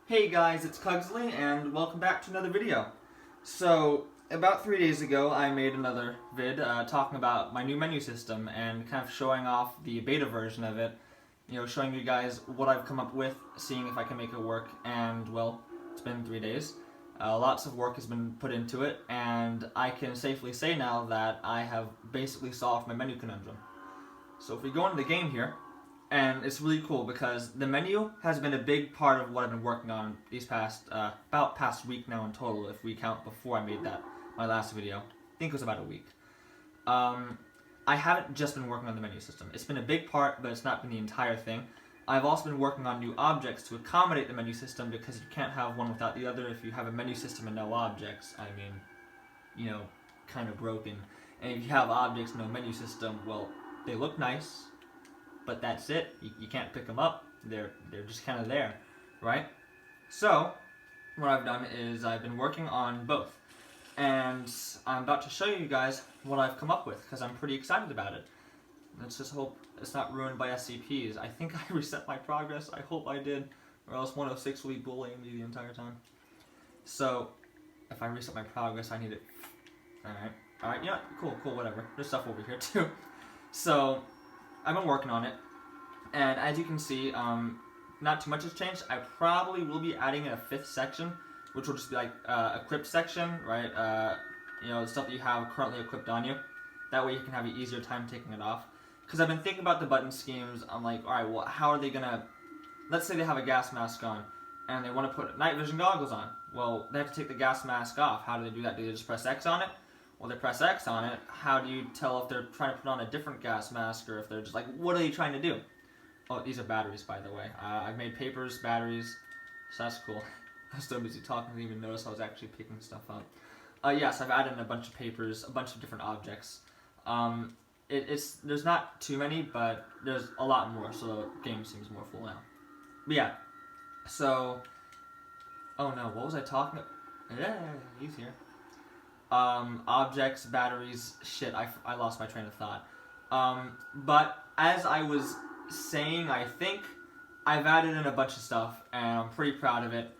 Hey guys, it's Cugsley, and welcome back to another video. So, about 3 days ago, I made another vid talking about my new menu system and kind of showing off the beta version of it. You know, showing you guys what I've come up with, seeing if I can make it work, and well, it's been 3 days. Lots of work has been put into it, and I can safely say now that I have basically solved my menu conundrum. So if we go into the game here, and it's really cool because the menu has been a big part of what I've been working on these past week now in total, if we count before I made my last video. I think it was about a week. I haven't just been working on the menu system. It's been a big part, but it's not been the entire thing. I've also been working on new objects to accommodate the menu system because you can't have one without the other. If you have a menu system and no objects, I mean, you know, kind of broken. And if you have objects and no menu system, well, they look nice, but that's it. You can't pick them up. They're just kind of there, right? So, what I've done is I've been working on both. And I'm about to show you guys what I've come up with, because I'm pretty excited about it. Let's just hope it's not ruined by SCPs. I think I reset my progress. I hope I did, or else 106 will be bullying me the entire time. So, if I reset my progress, I need it. Alright, yeah, cool, whatever. There's stuff over here too. So, I've been working on it, and as you can see, not too much has changed. I probably will be adding in a 5th section, which will just be like equipped section, right? You know, the stuff that you have currently equipped on you. That way you can have an easier time taking it off. Because I've been thinking about the button schemes. I'm like, alright, well, how are they gonna... Let's say they have a gas mask on, and they want to put night vision goggles on. Well, they have to take the gas mask off. How do they do that? Do they just press X on it? Well, they press X on it. How do you tell if they're trying to put on a different gas mask, or if they're just like, what are they trying to do? Oh, these are batteries, by the way. I've made papers, batteries, so that's cool. I was so busy talking, I didn't even notice I was actually picking stuff up. Yes, I've added in a bunch of papers, a bunch of different objects. There's not too many, but there's a lot more, so the game seems more full now. But yeah, so... Oh no, what was I talking about? Yeah, he's here. Objects, batteries, shit, I lost my train of thought. But as I was saying, I think I've added in a bunch of stuff, and I'm pretty proud of it.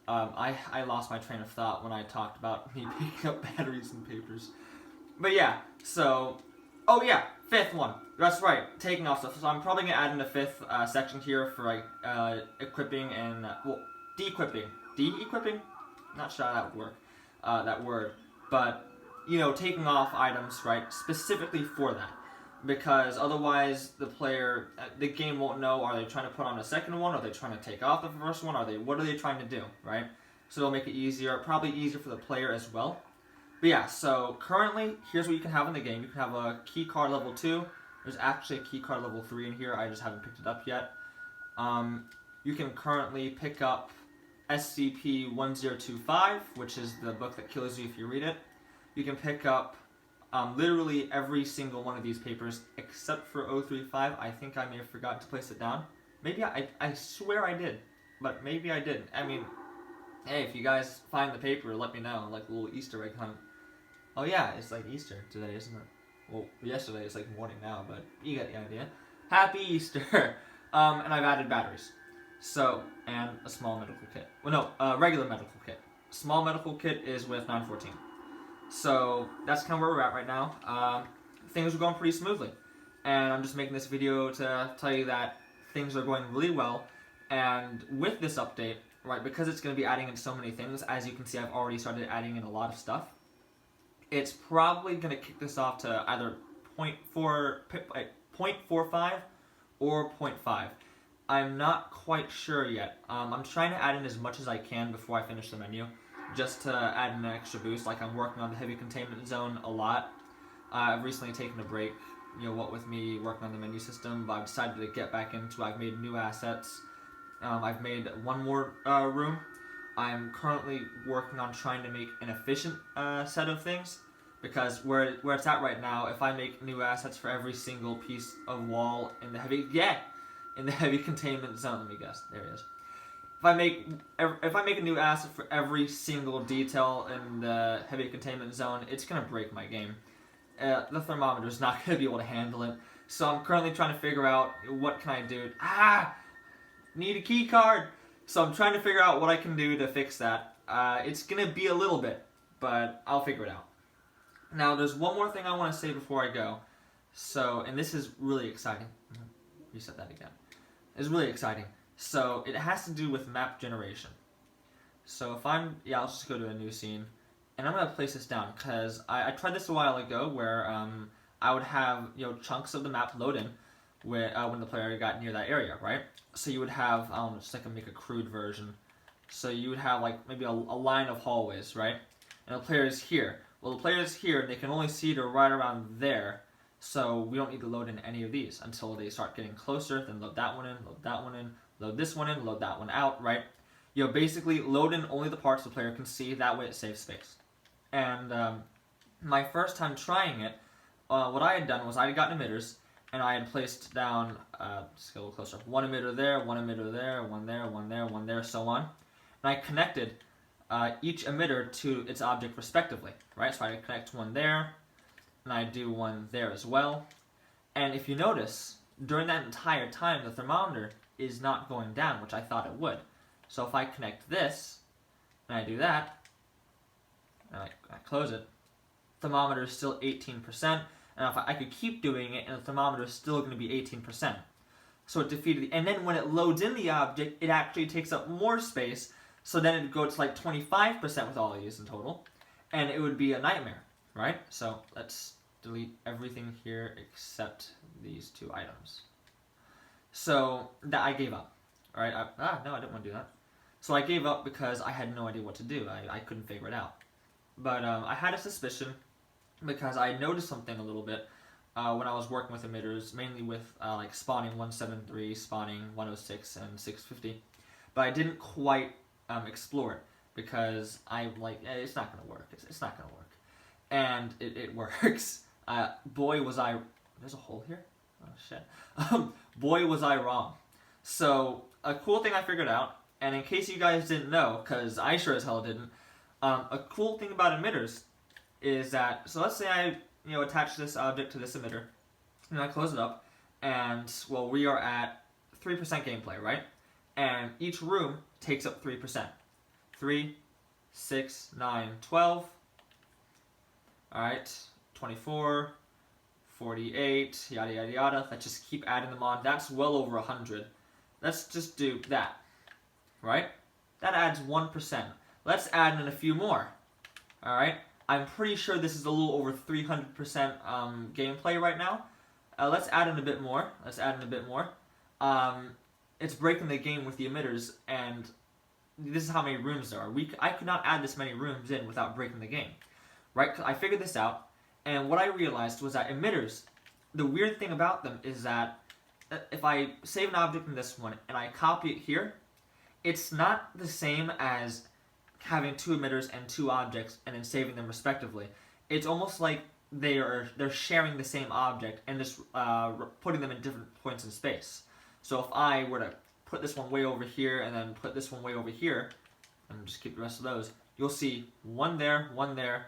I lost my train of thought when I talked about me picking up batteries and papers. But yeah, so, oh yeah, 5th one. That's right, taking off stuff. So I'm probably going to add in a 5th section here for like equipping and, well, de-equipping. De-equipping? Not sure how that would work. That word, but you know, taking off items, right, specifically for that, because otherwise the game won't know, are they trying to put on a second one, are they trying to take off the first one, what are they trying to do, right? So it'll make it easier, probably easier for the player as well. But yeah, so currently, here's what you can have in the game. You can have a key card level 2, there's actually a key card level 3 in here, I just haven't picked it up yet. You can currently pick up SCP-1025, which is the book that kills you if you read it. You can pick up literally every single one of these papers except for 035. I think I may have forgotten to place it down. Maybe I swear I did, but maybe I didn't. I mean, hey, if you guys find the paper, let me know, like a little Easter egg hunt. Oh yeah, it's like Easter today, isn't it? Well, yesterday, it's like morning now, but you get the idea. Happy Easter! And I've added batteries. So, and a small medical kit. Well, no, regular medical kit. Small medical kit is with 914. So, that's kind of where we're at right now. Things are going pretty smoothly. And I'm just making this video to tell you that things are going really well. And with this update, right, because it's going to be adding in so many things, as you can see, I've already started adding in a lot of stuff. It's probably going to kick this off to either 0.45 or 0.5. I'm not quite sure yet. I'm trying to add in as much as I can before I finish the menu, just to add in an extra boost. Like, I'm working on the heavy containment zone a lot. I've recently taken a break, you know, what with me working on the menu system, but I've decided to get back into it. I've made new assets. I've made one more room. I'm currently working on trying to make an efficient set of things, because where it's at right now, if I make new assets for every single piece of wall in the heavy containment zone, let me guess, there it is. If I make a new asset for every single detail in the heavy containment zone, it's gonna break my game. The thermometer is not gonna be able to handle it. So I'm currently trying to figure out what can I do. Need a key card. So I'm trying to figure out what I can do to fix that. It's gonna be a little bit, but I'll figure it out. Now, there's one more thing I want to say before I go. So, and this is really exciting. Reset that again. It's really exciting. So, it has to do with map generation. So, if I'll just go to a new scene. And I'm going to place this down, because I tried this a while ago, where I would have chunks of the map load in when the player got near that area, right? So, you would have, just like make a crude version. So, you would have like maybe a line of hallways, right? And the player is here. Well, the player is here, and they can only see to right around there, so we don't need to load in any of these until they start getting closer. Then load that one in, load that one in, load this one in, load that one out, right? Basically load in only the parts the player can see, that way it saves space. And my first time trying it, what I had done was I had gotten emitters, and I had placed down, just get a little closer, one emitter there, one emitter there, one there, one there, one there, so on. And I connected each emitter to its object respectively, right? So I connect one there, and I do one there as well. And if you notice, during that entire time, the thermometer is not going down, which I thought it would. So if I connect this, and I do that, and I close it, thermometer is still 18%, and if I could keep doing it, and the thermometer is still going to be 18%. So it defeated and then when it loads in the object, it actually takes up more space. So then it'd go to like 25% with all of these in total, and it would be a nightmare, right? So let's delete everything here except these two items. So that I gave up, all right? No, I didn't want to do that. So I gave up because I had no idea what to do. I couldn't figure it out. But I had a suspicion because I noticed something a little bit when I was working with emitters, mainly with like spawning 173, spawning 106, and 650. But I didn't quite explore it because it's not gonna work. It's not gonna work, and it works. Boy was I. There's a hole here. Oh shit. Boy was I wrong. So a cool thing I figured out, and in case you guys didn't know, because I sure as hell didn't, a cool thing about emitters is that, so let's say I attach this object to this emitter, and I close it up, and well, we are at 3% gameplay, right? And each room takes up 3%. 3, 6, 9, 12. Alright, 24, 48, yada yada yada. Let's just keep adding them on. That's well over 100. Let's just do that. Right? That adds 1%. Let's add in a few more. Alright? I'm pretty sure this is a little over 300% gameplay right now. Let's add in a bit more. It's breaking the game with the emitters, and this is how many rooms there are. I could not add this many rooms in without breaking the game, right? I figured this out, and what I realized was that emitters, the weird thing about them is that if I save an object in this one and I copy it here, it's not the same as having two emitters and two objects and then saving them respectively. It's almost like they're sharing the same object and just putting them in different points in space. So if I were to put this one way over here and then put this one way over here, and just keep the rest of those, you'll see one there, one there.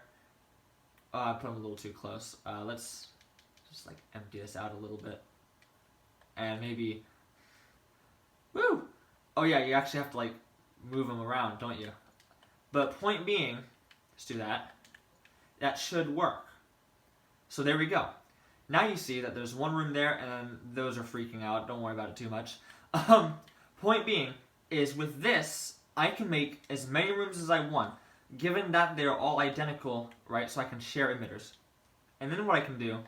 I put them a little too close. Let's just like empty this out a little bit. And maybe, woo! Oh yeah, you actually have to like move them around, don't you? But point being, let's do that. That should work. So there we go. Now you see that there's one room there, and those are freaking out. Don't worry about it too much. Point being is with this, I can make as many rooms as I want, given that they're all identical, right? So I can share emitters. And then what I can do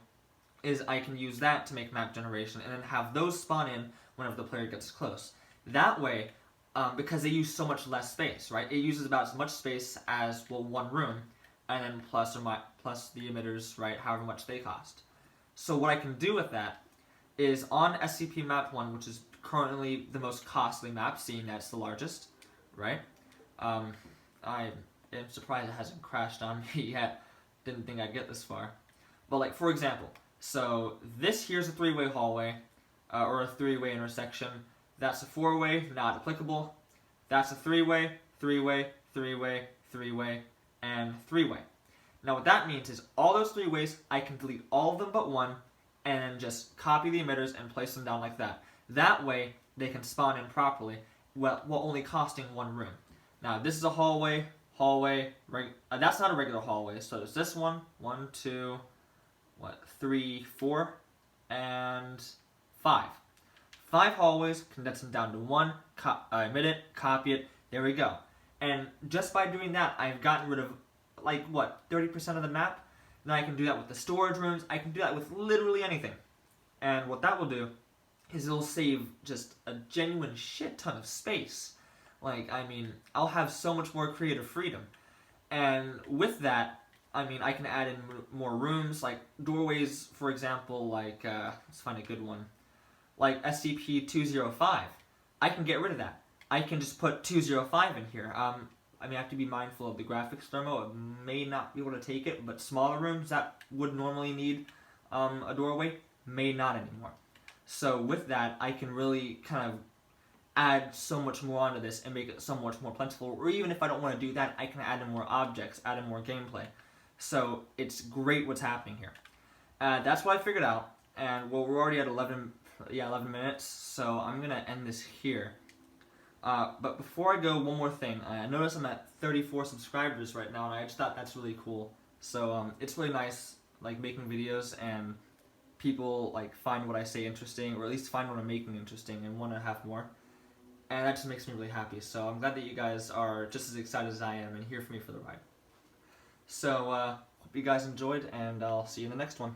is I can use that to make map generation, and then have those spawn in whenever the player gets close. That way, because they use so much less space, right? It uses about as much space as, well, one room, and then plus the emitters, right? However much they cost. So what I can do with that is on SCP Map 1, which is currently the most costly map, seeing that it's the largest, right? I am surprised it hasn't crashed on me yet. Didn't think I'd get this far. But like, for example, so this here's a three-way hallway, or a three-way intersection. That's a four-way, not applicable. That's a three-way, three-way, three-way, three-way, and three-way. Now what that means is all those three ways, I can delete all of them but one, and then just copy the emitters and place them down like that. That way, they can spawn in properly, while only costing one room. Now this is a hallway, that's not a regular hallway, so there's this one, 1, 2, 3, 4, and 5. 5 hallways, condense them down to one, omit it, copy it, there we go. And just by doing that, I've gotten rid of, 30% of the map. Now I can do that with the storage rooms, I can do that with literally anything. And what that will do is it'll save just a genuine shit ton of space. I'll have so much more creative freedom. And with that, I can add in more rooms, like doorways, for example, let's find a good one. Like SCP-205. I can get rid of that. I can just put 205 in here. I have to be mindful of the graphics thermo. It may not be able to take it, but smaller rooms that would normally need a doorway may not anymore. So with that, I can really kind of add so much more onto this and make it so much more plentiful. Or even if I don't want to do that, I can add in more objects, add in more gameplay. So it's great what's happening here. That's what I figured out. And well, we're already at 11 minutes, so I'm gonna end this here. But before I go, one more thing. I noticed I'm at 34 subscribers right now, and I just thought that's really cool. So it's really nice, making videos and people find what I say interesting, or at least find what I'm making interesting and want to have more. And that just makes me really happy. So I'm glad that you guys are just as excited as I am and here for me for the ride. So hope you guys enjoyed, and I'll see you in the next one.